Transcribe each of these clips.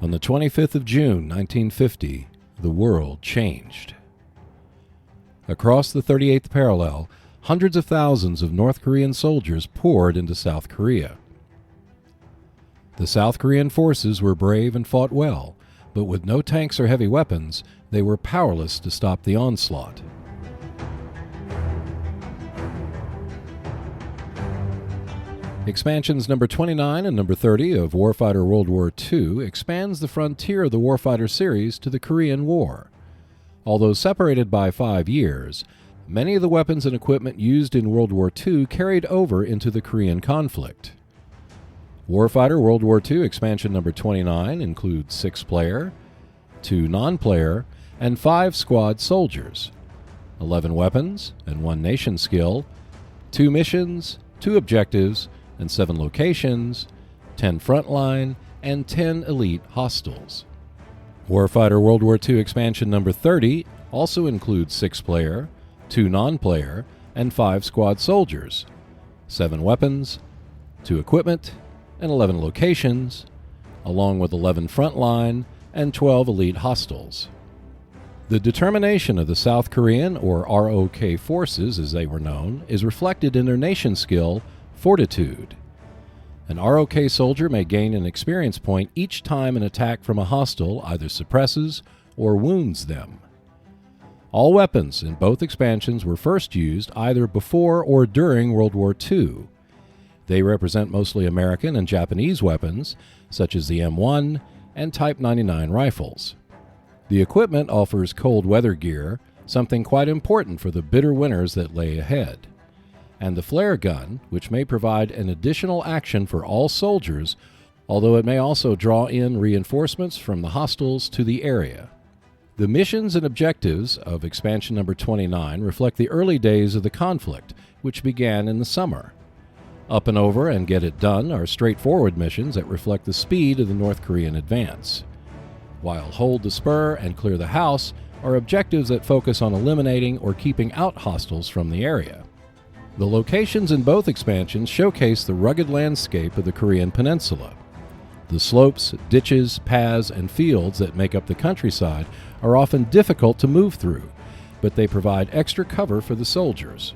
On the 25th of June, 1950, the world changed. Across the 38th parallel, hundreds of thousands of North Korean soldiers poured into South Korea. The South Korean forces were brave and fought well, but with no tanks or heavy weapons, they were powerless to stop the onslaught. Expansions number 29 and number 30 of Warfighter World War II expands the frontier of the Warfighter series to the Korean War. Although separated by 5 years, many of the weapons and equipment used in World War II carried over into the Korean conflict. Warfighter World War II expansion number 29 includes 6-player, 2 non-player, and 5 squad soldiers, 11 weapons and 1 nation skill, 2 missions, 2 objectives, and 7 locations, 10 frontline, and 10 elite hostiles. Warfighter World War II expansion number 30 also includes 6-player, 2 non-player, and 5 squad soldiers, 7 weapons, 2 equipment, and 11 locations, along with 11 frontline and 12 elite hostiles. The determination of the South Korean, or ROK forces as they were known, is reflected in their nation skill, Fortitude. An ROK soldier may gain an experience point each time an attack from a hostile either suppresses or wounds them. All weapons in both expansions were first used either before or during World War II. They represent mostly American and Japanese weapons, such as the M1 and Type 99 rifles. The equipment offers cold weather gear, something quite important for the bitter winters that lay ahead. And the flare gun, which may provide an additional action for all soldiers, although it may also draw in reinforcements from the hostiles to the area. The missions and objectives of expansion number 29 reflect the early days of the conflict, which began in the summer. Up and Over and Get It Done are straightforward missions that reflect the speed of the North Korean advance, while Hold the Spur and Clear the House are objectives that focus on eliminating or keeping out hostiles from the area. The locations in both expansions showcase the rugged landscape of the Korean peninsula. The slopes, ditches, paths, and fields that make up the countryside are often difficult to move through, but they provide extra cover for the soldiers.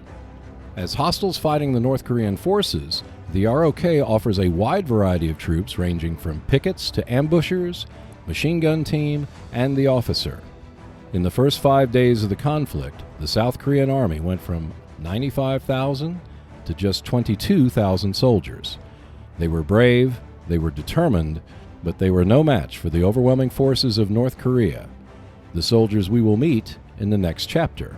As hostiles fighting the North Korean forces, the ROK offers a wide variety of troops ranging from pickets to ambushers, machine gun team, and the officer. In the first 5 days of the conflict, the South Korean Army went from 95,000 to just 22,000 soldiers. They were brave, they were determined, but they were no match for the overwhelming forces of North Korea, the soldiers we will meet in the next chapter.